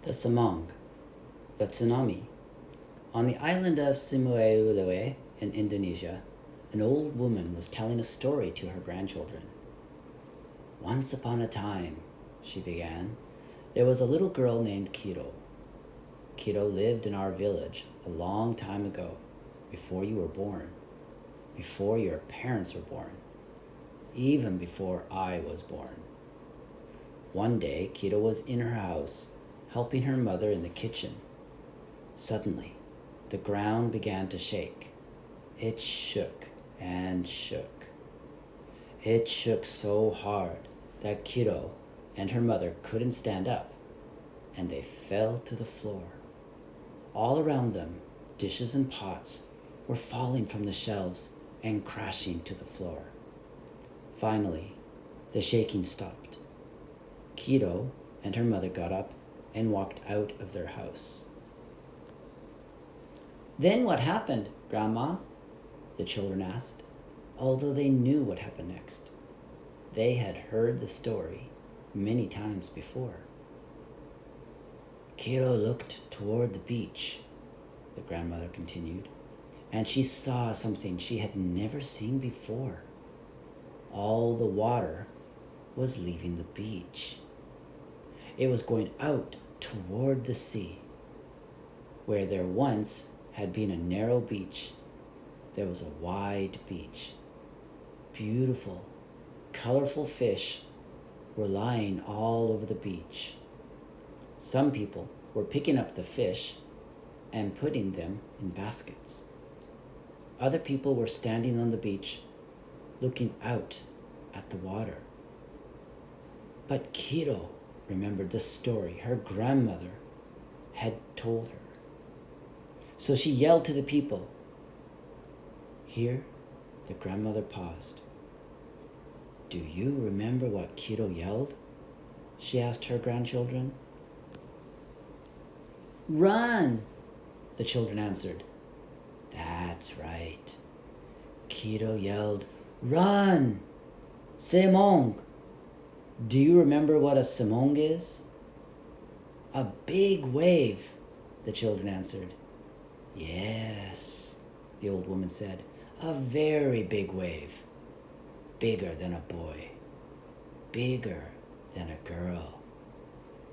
The Semong, the Tsunami. On the island of Simueulue in Indonesia, an old woman was telling a story to her grandchildren. Once upon a time, she began, there was a little girl named Kiro. Kiro lived in our village a long time ago, before you were born, before your parents were born, even before I was born. One day, Kiro was in her house, helping her mother in the kitchen. Suddenly, the ground began to shake. It shook and shook. It shook so hard that Kiro and her mother couldn't stand up, and they fell to the floor. All around them, dishes and pots were falling from the shelves and crashing to the floor. Finally, the shaking stopped. Kiro and her mother got up and walked out of their house. Then what happened, Grandma? The children asked, although they knew what happened next. They had heard the story many times before. Kiro looked toward the beach, the grandmother continued, and she saw something she had never seen before. All the water was leaving the beach. It was going out toward the sea. Where there once had been a narrow beach, there was a wide beach. Beautiful, colorful fish were lying all over the beach. Some people were picking up the fish and putting them in baskets. Other people were standing on the beach, looking out at the water. But Kiro remembered the story her grandmother had told her. So she yelled to the people. Here, the grandmother paused. Do you remember what Kiro yelled? She asked her grandchildren. Run, the children answered. That's right. Kiro yelled, Run! Semong! Do you remember what a semong is? A big wave, the children answered. Yes, the old woman said, a very big wave. Bigger than a boy. Bigger than a girl.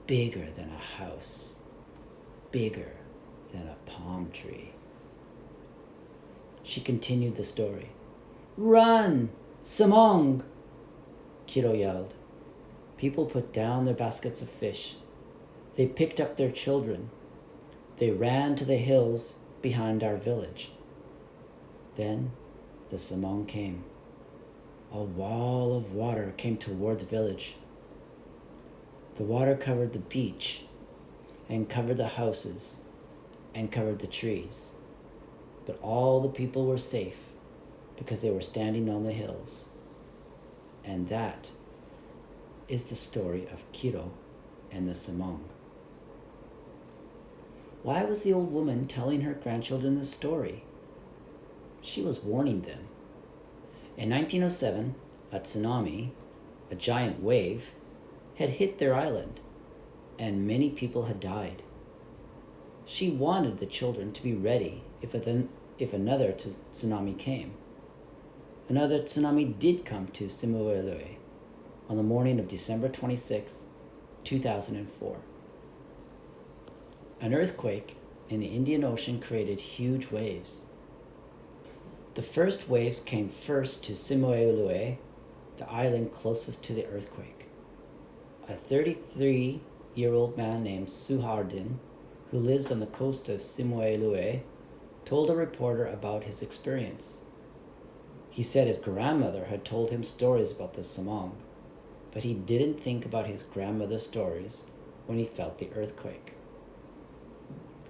Bigger than a house. Bigger than a palm tree. She continued the story. Run! Semong! Kiro yelled. People put down their baskets of fish. They picked up their children. They ran to the hills behind our village. Then the Semong came. A wall of water came toward the village. The water covered the beach and covered the houses and covered the trees. But all the people were safe because they were standing on the hills. And that is the story of Kiro and the Semong. Why was the old woman telling her grandchildren this story? She was warning them. In 1907, a tsunami, a giant wave, had hit their island, and many people had died. She wanted the children to be ready if another tsunami came. Another tsunami did come to Simueulue on the morning of December 26, 2004. An earthquake in the Indian Ocean created huge waves. The first waves came first to Simueulue, the island closest to the earthquake. A 33-year-old man named Suhardin, who lives on the coast of Simueulue, told a reporter about his experience. He said his grandmother had told him stories about the Semong, but he didn't think about his grandmother's stories when he felt the earthquake.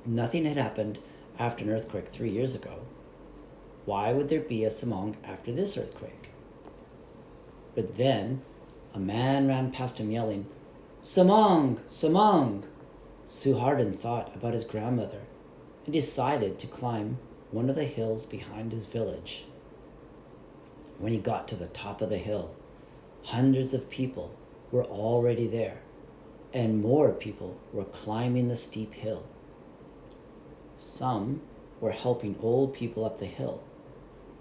Nothing had happened after an earthquake 3 years ago. Why would there be a Semong after this earthquake? But then a man ran past him yelling, Semong! Semong! Suhardin thought about his grandmother and decided to climb one of the hills behind his village. When he got to the top of the hill, hundreds of people were already there. and more people were climbing the steep hill. Some were helping old people up the hill,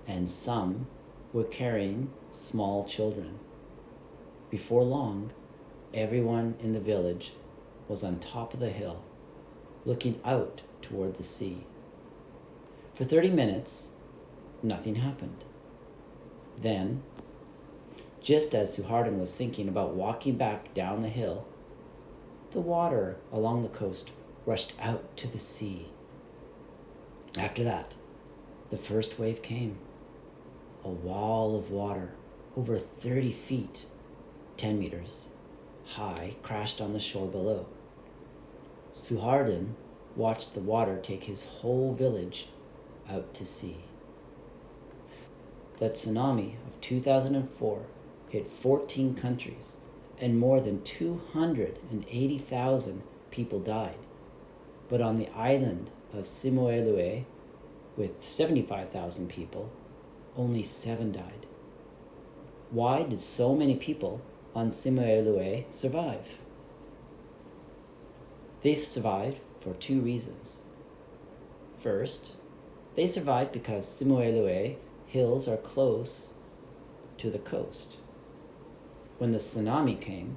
and some were carrying small children. Before long, everyone in the village was on top of the hill, looking out toward the sea. For 30 minutes, nothing happened. Then, just as Suharden was thinking about walking back down the hill, the water along the coast rushed out to the sea. After that, the first wave came. A wall of water over 30 feet, 10 meters, high crashed on the shore below. Suharden watched the water take his whole village out to sea. The tsunami of 2004 hit 14 countries, and more than 280,000 people died. But on the island of Simuelue, with 75,000 people, only 7 died. Why did so many people on Simuelue survive? They survived for 2 reasons. First, they survived because Simuelue hills are close to the coast. When the tsunami came,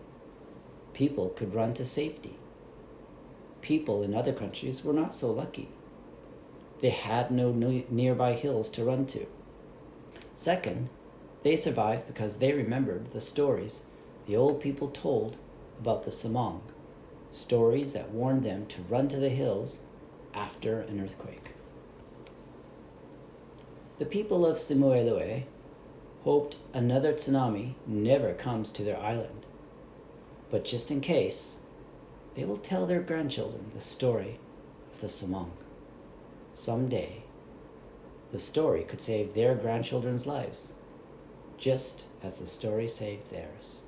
people could run to safety. People in other countries were not so lucky. They had no nearby hills to run to. Second, they survived because they remembered the stories the old people told about the Semong, stories that warned them to run to the hills after an earthquake. The people of Simuelue hoped another tsunami never comes to their island. But just in case, they will tell their grandchildren the story of the Semong. Someday, the story could save their grandchildren's lives, just as the story saved theirs.